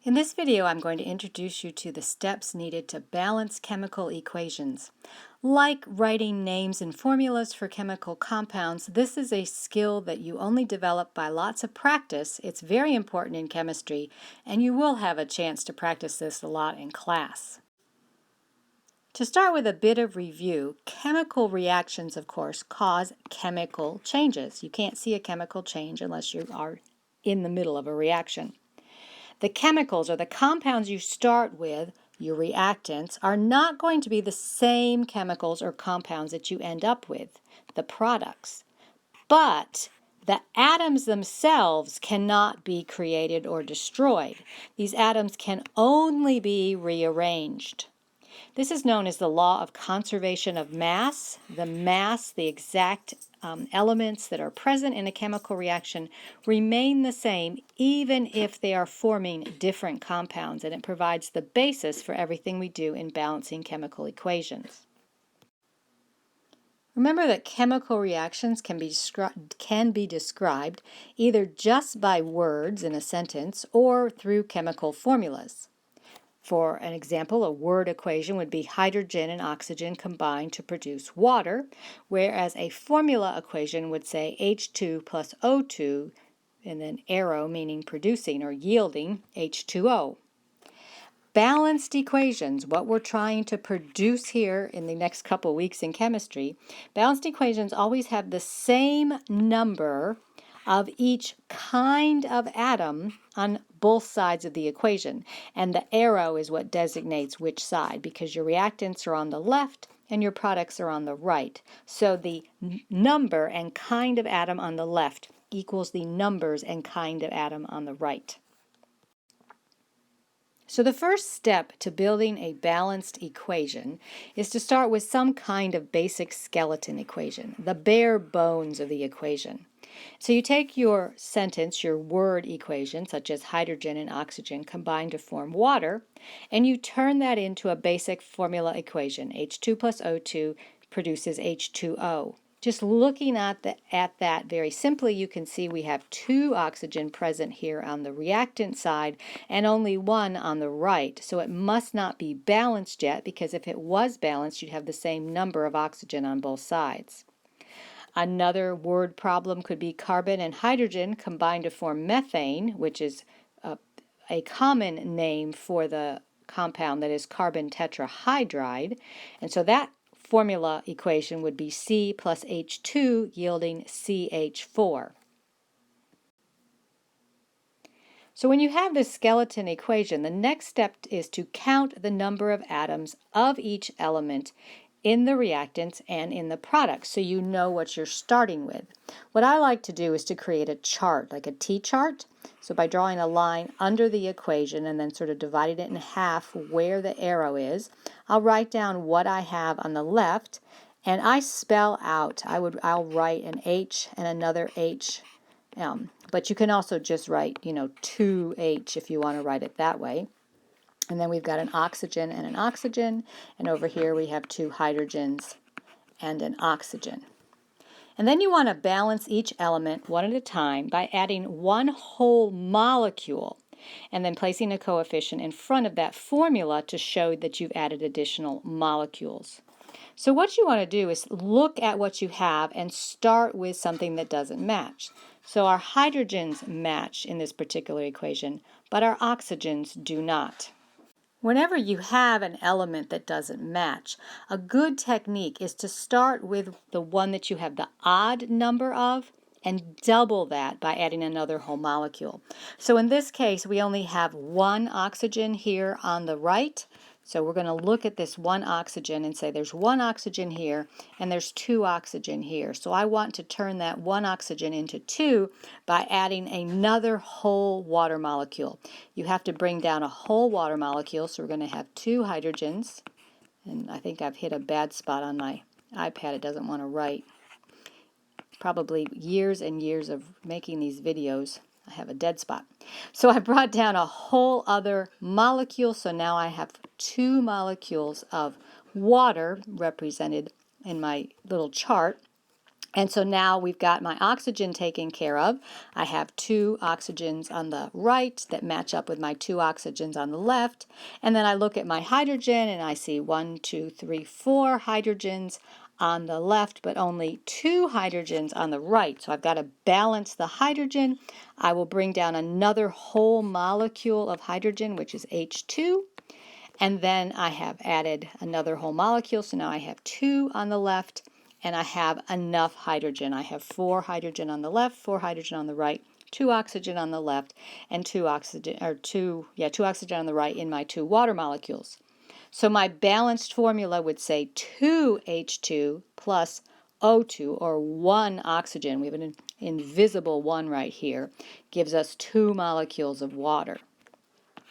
In this video, I'm going to introduce you to the steps needed to balance chemical equations. Like writing names and formulas for chemical compounds, this is a skill that you only develop by lots of practice. It's very important in chemistry, and you will have a chance to practice this a lot in class. To start with a bit of review, chemical reactions, of course, cause chemical changes. You can't see a chemical change unless you are in the middle of a reaction. The chemicals or the compounds you start with, your reactants, are not going to be the same chemicals or compounds that you end up with, the products. But the atoms themselves cannot be created or destroyed. These atoms can only be rearranged. This is known as the law of conservation of mass. The exact elements that are present in a chemical reaction remain the same even if they are forming different compounds, and it provides the basis for everything we do in balancing chemical equations. Remember that chemical reactions can be described either just by words in a sentence or through chemical formulas. For an example, a word equation would be hydrogen and oxygen combined to produce water, whereas a formula equation would say H2 plus O2, and then arrow meaning producing or yielding H2O. Balanced equations, what we're trying to produce here in the next couple weeks in chemistry, balanced equations always have the same number of each kind of atom on both sides of the equation. And the arrow is what designates which side, because your reactants are on the left and your products are on the right. So the number and kind of atom on the left equals the numbers and kind of atom on the right. So the first step to building a balanced equation is to start with some kind of basic skeleton equation, the bare bones of the equation. So you take your sentence, your word equation, such as hydrogen and oxygen combined to form water, and you turn that into a basic formula equation. H2 plus O2 produces H2O. Just looking at that very simply, you can see we have 2 oxygen present here on the reactant side and only 1 on the right. So it must not be balanced yet, because if it was balanced, you'd have the same number of oxygen on both sides. Another word problem could be carbon and hydrogen combined to form methane, which is a common name for the compound that is carbon tetrahydride. And so that formula equation would be C plus H2 yielding CH4. So when you have this skeleton equation, the next step is to count the number of atoms of each element in the reactants and in the products, so you know what you're starting with. What I like to do is to create a chart, like a T-chart. So by drawing a line under the equation and then sort of dividing it in half where the arrow is, I'll write down what I have on the left, and I spell out. I'll write an H and another H, but you can also just write, 2H if you want to write it that way. And then we've got an oxygen, and over here we have 2 hydrogens and an oxygen. And then you want to balance each element one at a time by adding one whole molecule and then placing a coefficient in front of that formula to show that you've added additional molecules. So what you want to do is look at what you have and start with something that doesn't match. So our hydrogens match in this particular equation, but our oxygens do not. Whenever you have an element that doesn't match, a good technique is to start with the one that you have the odd number of and double that by adding another whole molecule. So in this case, we only have 1 oxygen here on the right. So we're going to look at this 1 oxygen and say there's 1 oxygen here and there's 2 oxygen here. So I want to turn that 1 oxygen into 2 by adding another whole water molecule. You have to bring down a whole water molecule, so we're going to have 2 hydrogens. And I think I've hit a bad spot on my iPad. It doesn't want to write. Probably years and years of making these videos, I have a dead spot. So I brought down a whole other molecule, so now I have 2 molecules of water represented in my little chart. And so now we've got my oxygen taken care of. I have 2 oxygens on the right that match up with my 2 oxygens on the left. And then I look at my hydrogen and I see 1, 2, 3, 4 hydrogens on the left, but only 2 hydrogens on the right. So I've got to balance the hydrogen. I will bring down another whole molecule of hydrogen, which is H2. And then I have added another whole molecule, so now I have 2 on the left, and I have enough hydrogen. I have 4 hydrogen on the left, 4 hydrogen on the right, 2 oxygen on the left, and 2 oxygen on the right in my 2 water molecules. So my balanced formula would say 2H2 plus O2, or 1 oxygen. We have an invisible 1 right here, gives us 2 molecules of water.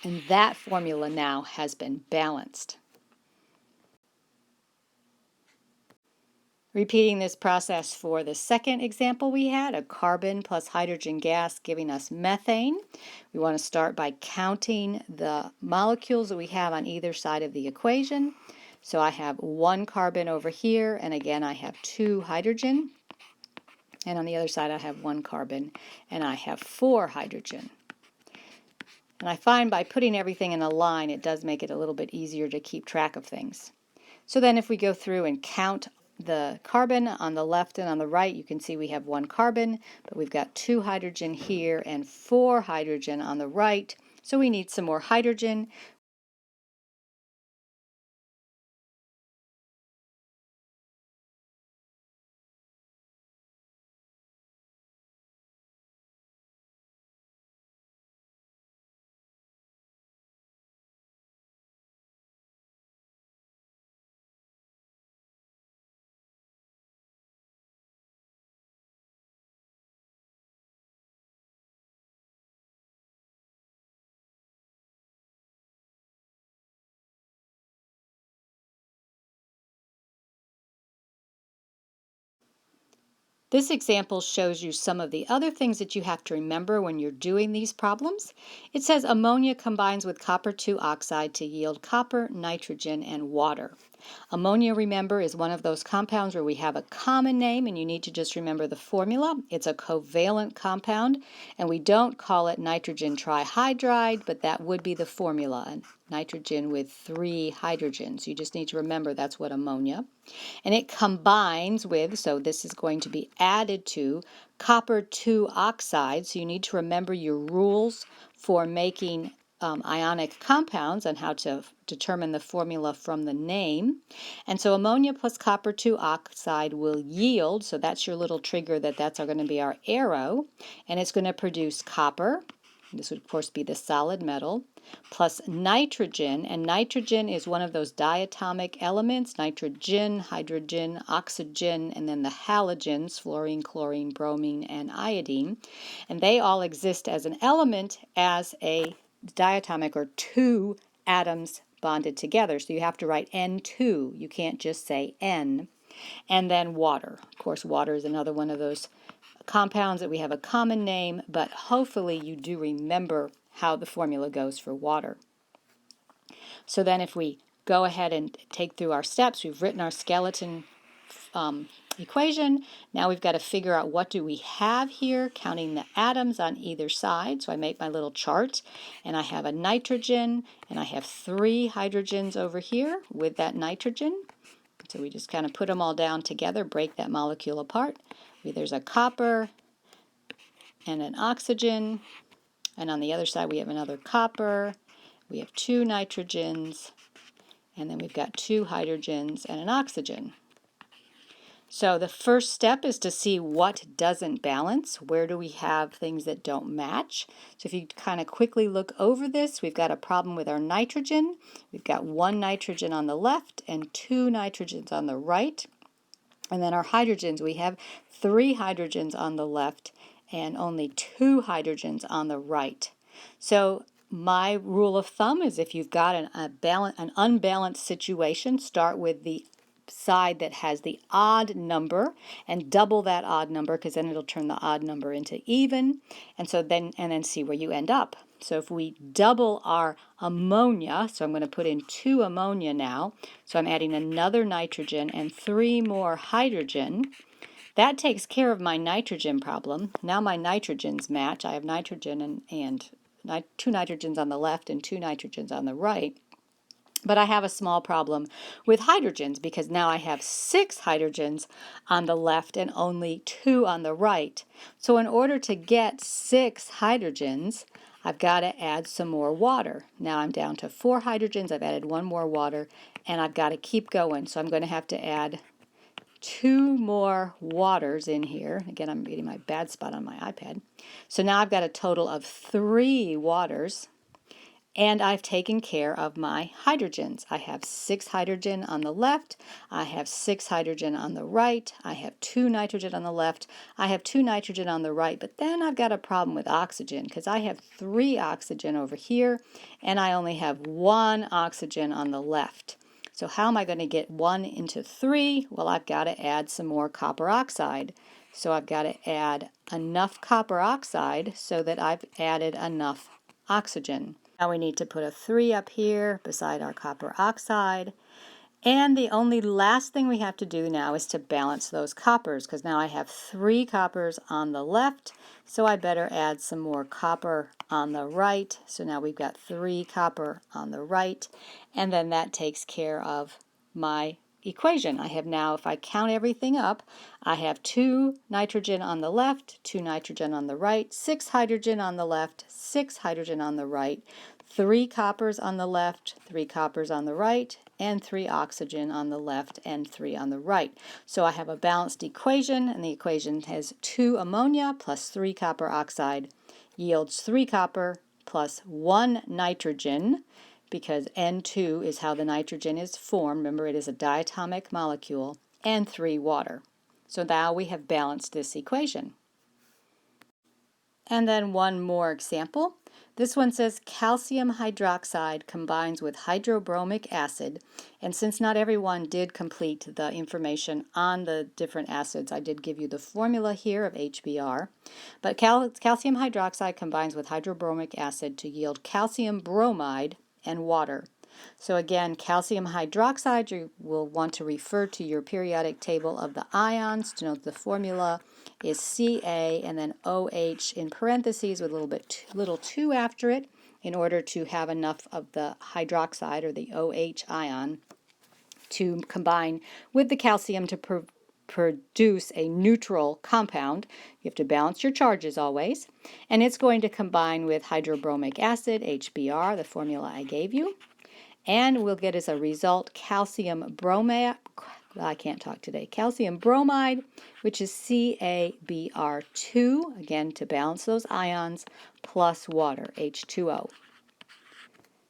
And that formula now has been balanced. Repeating this process for the second example we had, a carbon plus hydrogen gas giving us methane. We want to start by counting the molecules that we have on either side of the equation. So I have 1 carbon over here, and again I have 2 hydrogen. And on the other side I have 1 carbon, and I have 4 hydrogen. And I find by putting everything in a line, it does make it a little bit easier to keep track of things. So then if we go through and count the carbon on the left and on the right, you can see we have 1 carbon, but we've got 2 hydrogen here and 4 hydrogen on the right. So we need some more hydrogen. This example shows you some of the other things that you have to remember when you're doing these problems. It says ammonia combines with copper 2 oxide to yield copper, nitrogen, and water. Ammonia, remember, is one of those compounds where we have a common name, and you need to just remember the formula. It's a covalent compound, and we don't call it nitrogen trihydride, but that would be the formula, nitrogen with 3 hydrogens. You just need to remember that's what ammonia. And it combines with, so this is going to be added to, copper 2 oxide. So you need to remember your rules for making ionic compounds and how to determine the formula from the name. And so ammonia plus copper 2 oxide will yield, so that's your little trigger that's going to be our arrow, and it's going to produce copper. This would, of course, be the solid metal, plus nitrogen, and nitrogen is one of those diatomic elements, nitrogen, hydrogen, oxygen, and then the halogens, fluorine, chlorine, bromine, and iodine, and they all exist as an element as a diatomic, or 2 atoms bonded together. So you have to write N2. You can't just say N. And then water. Of course, water is another one of those compounds that we have a common name, but hopefully you do remember how the formula goes for water. So then if we go ahead and take through our steps, we've written our skeleton equation. Now we've got to figure out what do we have here, counting the atoms on either side. So I make my little chart, and I have a nitrogen, and I have 3 hydrogens over here with that nitrogen. So we just kind of put them all down together, break that molecule apart. There's a copper and an oxygen, and on the other side we have another copper. We have 2 nitrogens, and then we've got 2 hydrogens and an oxygen. So the first step is to see what doesn't balance. Where do we have things that don't match? So if you kind of quickly look over this, we've got a problem with our nitrogen. We've got 1 nitrogen on the left and 2 nitrogens on the right. And then our hydrogens, we have 3 hydrogens on the left and only 2 hydrogens on the right. So my rule of thumb is if you've got an unbalanced situation, start with the side that has the odd number and double that odd number, because then it'll turn the odd number into even, and then see where you end up. So if we double our ammonia, so I'm going to put in 2 ammonia now, so I'm adding another nitrogen and 3 more hydrogen. That takes care of my nitrogen problem. Now my nitrogens match. I have nitrogen and two nitrogens on the left and two nitrogens on the right. But I have a small problem with hydrogens because now I have 6 hydrogens on the left and only 2 on the right. So in order to get 6 hydrogens, I've got to add some more water. Now I'm down to 4 hydrogens. I've added 1 more water, and I've got to keep going. So I'm going to have to add 2 more waters in here. Again, I'm getting my bad spot on my iPad. So now I've got a total of 3 waters. And I've taken care of my hydrogens. I have 6 hydrogen on the left, I have 6 hydrogen on the right, I have 2 nitrogen on the left, I have 2 nitrogen on the right, but then I've got a problem with oxygen because I have 3 oxygen over here and I only have 1 oxygen on the left. So how am I going to get 1 into 3? Well, I've got to add some more copper oxide. So I've got to add enough copper oxide so that I've added enough oxygen. Now we need to put a 3 up here beside our copper oxide. And the only last thing we have to do now is to balance those coppers, because now I have 3 coppers on the left, so I better add some more copper on the right. So now we've got 3 copper on the right, and then that takes care of my equation. I have now, if I count everything up, I have 2 nitrogen on the left, 2 nitrogen on the right, 6 hydrogen on the left, 6 hydrogen on the right, 3 coppers on the left, 3 coppers on the right, and 3 oxygen on the left and 3 on the right. So I have a balanced equation, and the equation has 2 ammonia plus 3 copper oxide yields 3 copper plus 1 nitrogen, because N2 is how the nitrogen is formed. Remember, it is a diatomic molecule, and 3 water. So now we have balanced this equation. And then one more example. This one says calcium hydroxide combines with hydrobromic acid. And since not everyone did complete the information on the different acids, I did give you the formula here of HBr. But calcium hydroxide combines with hydrobromic acid to yield calcium bromide and water. So again, calcium hydroxide, you will want to refer to your periodic table of the ions to note the formula is Ca and then OH in parentheses with a little 2 after it in order to have enough of the hydroxide or the OH ion to combine with the calcium to produce a neutral compound. You have to balance your charges always. And it's going to combine with hydrobromic acid, HBr, the formula I gave you. And we'll get as a result calcium bromide, I can't talk today, calcium bromide, which is CaBr2, again to balance those ions, plus water, H2O.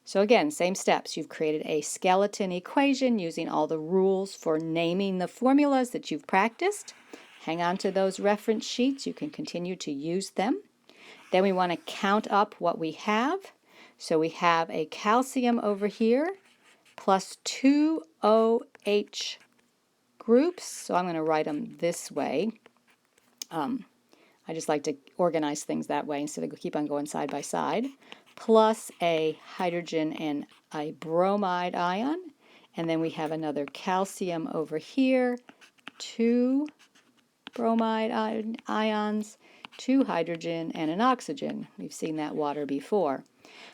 So again, same steps. You've created a skeleton equation using all the rules for naming the formulas that you've practiced. Hang on to those reference sheets. You can continue to use them. Then we want to count up what we have. So we have a calcium over here plus 2 OH groups. So I'm going to write them this way. I just like to organize things that way instead of keep on going side by side. Plus a hydrogen and a bromide ion. And then we have another calcium over here, 2 bromide ions, 2 hydrogen, and an oxygen. We've seen that water before.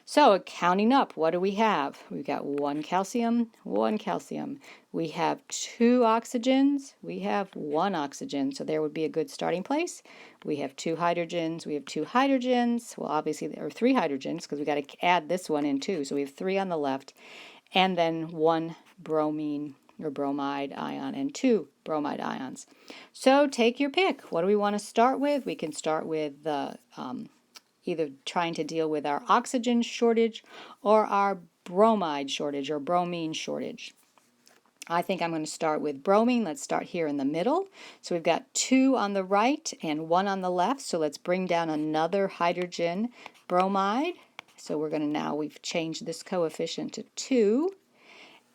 So counting up, what do we have? We've got 1 calcium, 1 calcium. We have 2 oxygens, we have 1 oxygen. So there would be a good starting place. We have 2 hydrogens, we have 2 hydrogens. Well, obviously there are 3 hydrogens because we got to add this one in too. So we have 3 on the left, and then 1 bromine or bromide ion and 2 bromide ions. So take your pick. What do we want to start with? We can start with the either trying to deal with our oxygen shortage or our bromide shortage or bromine shortage. I think I'm going to start with bromine. Let's start here in the middle. So we've got 2 on the right and 1 on the left. So let's bring down another hydrogen bromide. So we're going to now, we've changed this coefficient to 2.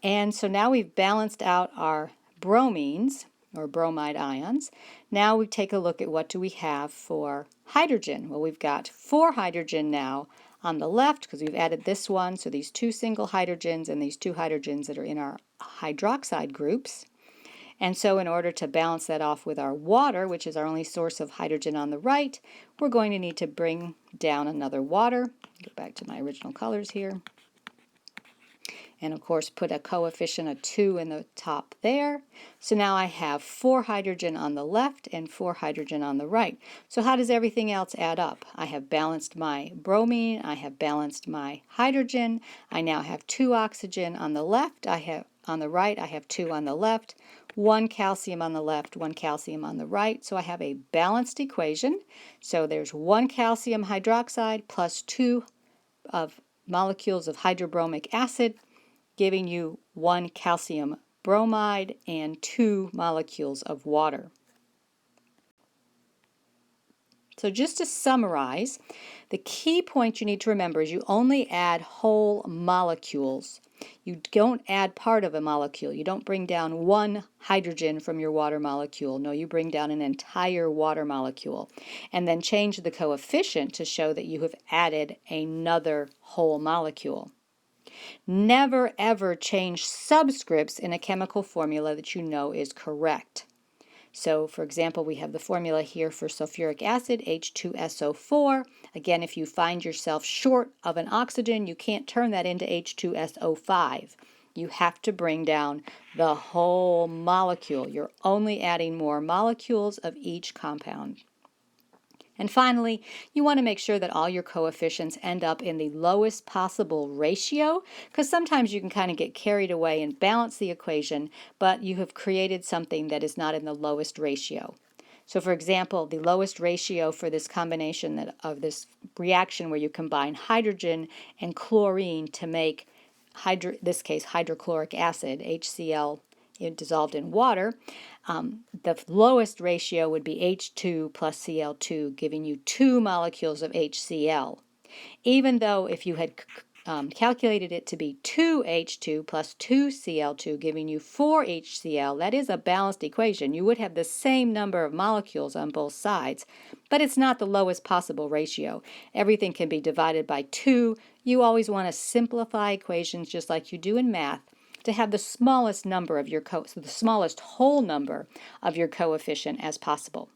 And so now we've balanced out our bromines or bromide ions. Now we take a look at what do we have for hydrogen. Well, we've got 4 hydrogen now on the left because we've added this one, so these 2 single hydrogens and these 2 hydrogens that are in our hydroxide groups. And so in order to balance that off with our water, which is our only source of hydrogen on the right, we're going to need to bring down another water. Go back to my original colors here. And of course put a coefficient of 2 in the top there. So now I have 4 hydrogen on the left and 4 hydrogen on the right. So how does everything else add up? I have balanced my bromine, I have balanced my hydrogen, I now have 2 oxygen on the left, on the right I have 2 on the left, 1 calcium on the left, 1 calcium on the right. So I have a balanced equation. So there's 1 calcium hydroxide plus 2 of molecules of hydrobromic acid, giving you 1 calcium bromide and 2 molecules of water. So just to summarize, the key point you need to remember is you only add whole molecules. You don't add part of a molecule. You don't bring down 1 hydrogen from your water molecule. No, you bring down an entire water molecule and then change the coefficient to show that you have added another whole molecule. Never ever change subscripts in a chemical formula that you know is correct. So for example, we have the formula here for sulfuric acid, H2SO4. Again, if you find yourself short of an oxygen, you can't turn that into H2SO5. You have to bring down the whole molecule. You're only adding more molecules of each compound. And finally, you want to make sure that all your coefficients end up in the lowest possible ratio, because sometimes you can kind of get carried away and balance the equation, but you have created something that is not in the lowest ratio. So for example, the lowest ratio for this combination of this reaction where you combine hydrogen and chlorine to make, this case, hydrochloric acid, HCl, dissolved in water, the lowest ratio would be H2 plus Cl2, giving you 2 molecules of HCl. Even though if you had calculated it to be 2H2 plus 2Cl2, giving you 4HCl, that is a balanced equation. You would have the same number of molecules on both sides, but it's not the lowest possible ratio. Everything can be divided by 2. You always want to simplify equations just like you do in math, to have the smallest number of your the smallest whole number of your coefficient as possible.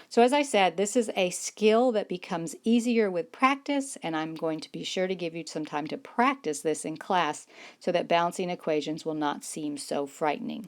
So as I said, this is a skill that becomes easier with practice, and I'm going to be sure to give you some time to practice this in class so that balancing equations will not seem so frightening.